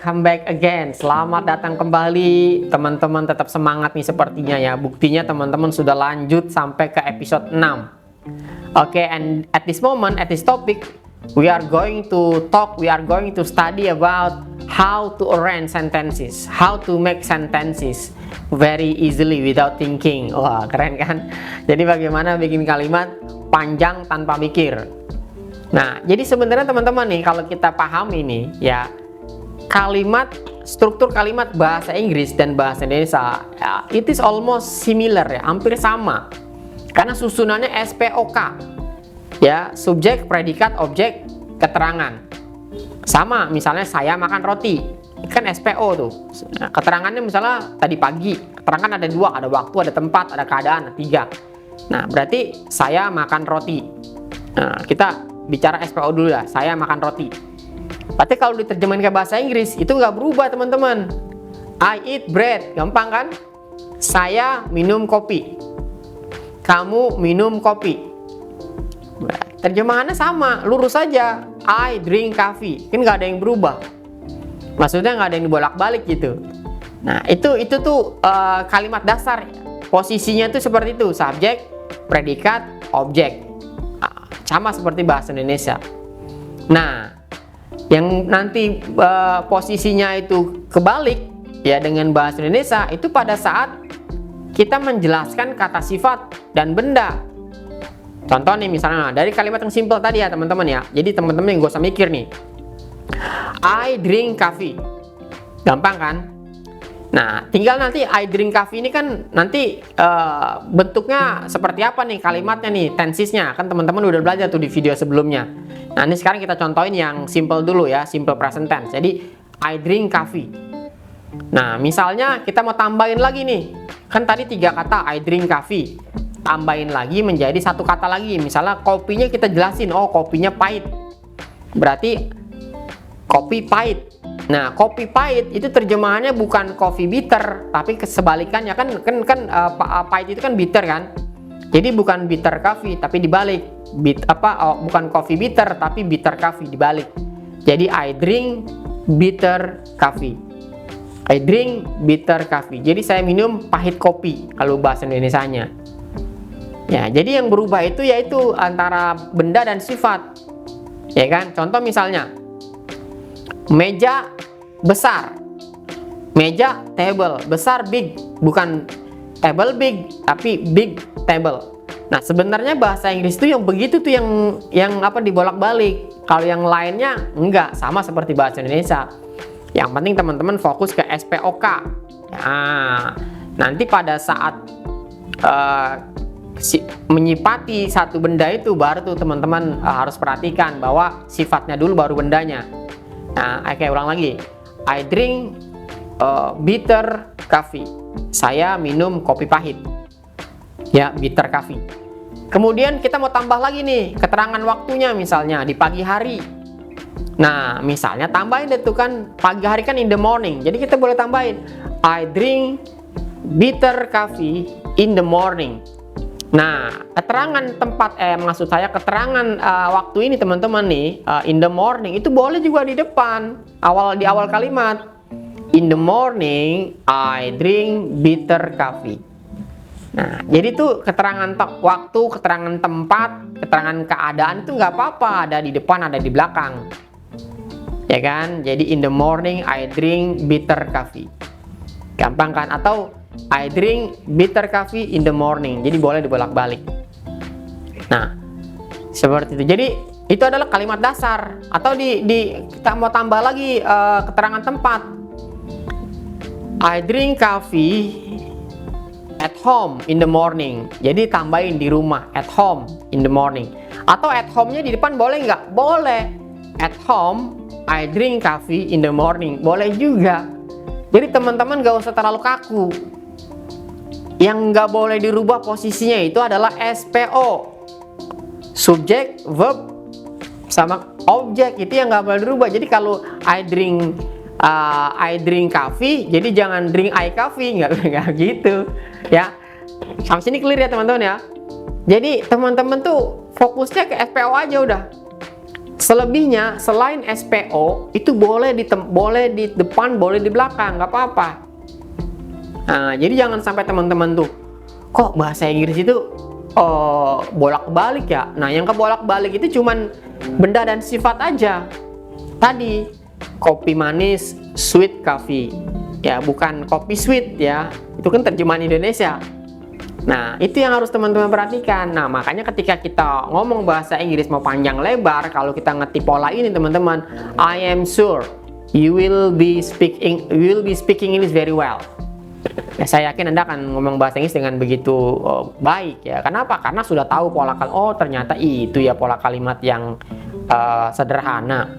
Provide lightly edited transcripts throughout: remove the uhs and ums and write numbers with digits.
welcome back again. Selamat datang kembali. Teman-teman tetap semangat nih sepertinya ya. Buktinya teman-teman sudah lanjut sampai ke episode 6. Okay, and at this moment, at this topic, we are going to study about how to arrange sentences, how to make sentences very easily without thinking. Wah, keren kan? Jadi bagaimana bikin kalimat panjang tanpa mikir. Nah, jadi sebenarnya teman-teman nih, kalau kita paham ini ya, kalimat, struktur kalimat bahasa Inggris dan bahasa Indonesia ya, it is almost similar ya, hampir sama. Karena susunannya SPOK ya, subjek, predikat, objek, keterangan. Sama, misalnya saya makan roti, kan SPO tuh. Nah, keterangannya misalnya tadi pagi, keterangan ada dua, ada waktu, ada tempat, ada keadaan, ada tiga. Nah, berarti saya makan roti. Nah, kita bicara SPO dulu ya, saya makan roti. Berarti kalau diterjemahin ke bahasa Inggris itu nggak berubah teman-teman. I eat bread, gampang kan? Saya minum kopi, kamu minum kopi. Terjemahannya sama, lurus saja. I drink coffee, kan nggak ada yang berubah. Maksudnya nggak ada yang dibolak-balik gitu. Nah itu tuh kalimat dasar. Posisinya tuh seperti itu, subjek, predikat, objek. Sama seperti bahasa Indonesia. Nah, yang nanti posisinya itu kebalik ya dengan bahasa Indonesia itu pada saat kita menjelaskan kata sifat dan benda. Contoh nih misalnya dari kalimat yang simple tadi ya teman-teman ya. Jadi teman-teman yang gak usah mikir nih. I drink coffee. Gampang kan? Nah, tinggal nanti I drink coffee ini kan nanti bentuknya seperti apa nih kalimatnya nih, tensesnya. Kan teman-teman udah belajar tuh di video sebelumnya. Nah, ini sekarang kita contohin yang simple dulu ya, simple present tense. Jadi, I drink coffee. Nah, misalnya kita mau tambahin lagi nih. Kan tadi 3 kata I drink coffee. Tambahin lagi menjadi 1 kata lagi. Misalnya kopinya kita jelasin, oh kopinya pahit. Berarti kopi pahit. Nah, kopi pahit itu terjemahannya bukan coffee bitter, tapi kesebalikannya kan pahit itu kan bitter kan. Jadi bukan bitter coffee, tapi dibalik. Bukan coffee bitter, tapi bitter coffee dibalik. Jadi I drink bitter coffee. I drink bitter coffee. Jadi saya minum pahit kopi kalau bahasa Indonesianya. Ya, jadi yang berubah itu yaitu antara benda dan sifat. Ya kan? Contoh misalnya meja besar, meja table, besar big, bukan table big tapi big table. Nah sebenarnya bahasa Inggris itu yang begitu tuh yang dibolak-balik. Kalau yang lainnya enggak, sama seperti bahasa Indonesia. Yang penting teman-teman fokus ke SPOK. Nah, nanti pada saat menyifati satu benda itu baru tuh teman-teman harus perhatikan bahwa sifatnya dulu baru bendanya. Nah, kayak ulang lagi. I drink bitter coffee. Saya minum kopi pahit. Ya, bitter coffee. Kemudian kita mau tambah lagi nih keterangan waktunya, misalnya di pagi hari. Nah, misalnya tambahin deh tuh kan, pagi hari kan in the morning. Jadi kita boleh tambahin I drink bitter coffee in the morning. Nah, keterangan tempat maksud saya keterangan waktu ini teman-teman nih, in the morning itu boleh juga di depan, di awal kalimat. In the morning I drink bitter coffee. Nah, jadi tuh keterangan waktu, keterangan tempat, keterangan keadaan itu nggak apa-apa ada di depan, ada di belakang. Ya kan? Jadi in the morning I drink bitter coffee. Gampang kan? Atau I drink bitter coffee in the morning. Jadi boleh dibolak-balik. Nah, seperti itu. Jadi itu adalah kalimat dasar. Atau kita mau tambah lagi keterangan tempat. I drink coffee at home in the morning. Jadi tambahin di rumah, at home in the morning. Atau at home-nya di depan boleh nggak? Boleh. At home I drink coffee in the morning. Boleh juga. Jadi teman-teman gak usah terlalu kaku. Yang nggak boleh dirubah posisinya itu adalah SPO, subjek, verb, sama objek. Itu yang nggak boleh dirubah. Jadi kalau I drink coffee, jadi jangan drink I coffee, nggak gitu ya. Sampai sini clear ya teman-teman ya. Jadi teman-teman tuh fokusnya ke SPO aja udah. Selebihnya selain SPO itu boleh di depan, boleh di belakang, nggak apa-apa. Nah, jadi jangan sampai teman-teman tuh, kok bahasa Inggris itu bolak-balik ya. Nah, yang kebolak-balik itu cuman benda dan sifat aja. Tadi kopi manis, sweet coffee, ya bukan kopi sweet ya. Itu kan terjemahan Indonesia. Nah, itu yang harus teman-teman perhatikan. Nah, makanya ketika kita ngomong bahasa Inggris mau panjang lebar, kalau kita ngerti pola ini teman-teman, I am sure you will be speaking English very well. Ya, saya yakin Anda akan ngomong bahasa Inggris dengan begitu baik ya. Kenapa? Karena sudah tahu pola kalimat. Oh, ternyata itu ya pola kalimat yang sederhana.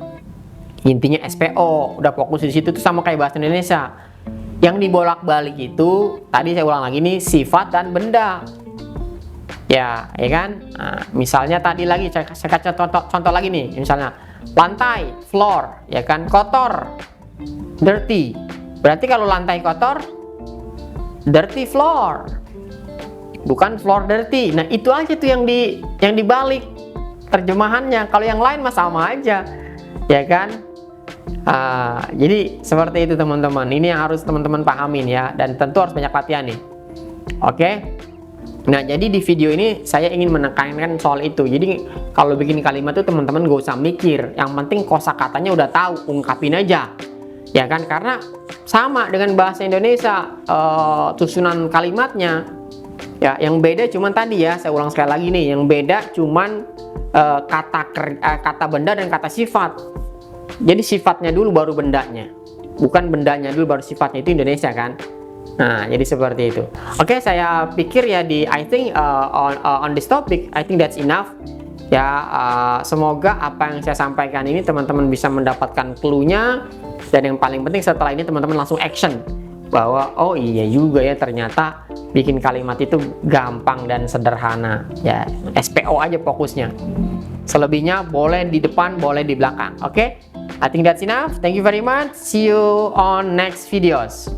Intinya SPO, udah fokus di situ tuh sama kayak bahasa Indonesia. Yang dibolak-balik itu, tadi saya ulang lagi nih, sifat dan benda. Ya kan? Nah, misalnya tadi lagi saya kasih contoh lagi nih, misalnya lantai, floor, ya kan, kotor, dirty. Berarti kalau lantai kotor, dirty floor, bukan floor dirty. Nah, itu aja tuh yang dibalik terjemahannya. Kalau yang lain mah sama aja, ya kan? Jadi seperti itu teman-teman. Ini yang harus teman-teman pahamin ya, dan tentu harus banyak latihan nih. Oke. Nah, jadi di video ini saya ingin menekankan soal itu. Jadi kalau bikin kalimat tuh teman-teman gak usah mikir. Yang penting kosakatanya udah tahu, ungkapin aja. Ya kan? Karena sama dengan bahasa Indonesia, susunan kalimatnya. Ya, yang beda cuman tadi ya, saya ulang sekali lagi nih, yang beda cuman kata benda dan kata sifat. Jadi sifatnya dulu baru bendanya, bukan bendanya dulu baru sifatnya. Itu Indonesia kan. Nah, jadi seperti itu. Oke, saya pikir ya I think on this topic, I think that's enough. Ya, semoga apa yang saya sampaikan ini teman-teman bisa mendapatkan clue-nya, dan yang paling penting setelah ini teman-teman langsung action bahwa oh iya juga ya, ternyata bikin kalimat itu gampang dan sederhana. Ya, SPO aja fokusnya. Selebihnya boleh di depan, boleh di belakang. Oke? I think that's enough. Thank you very much. See you on next videos.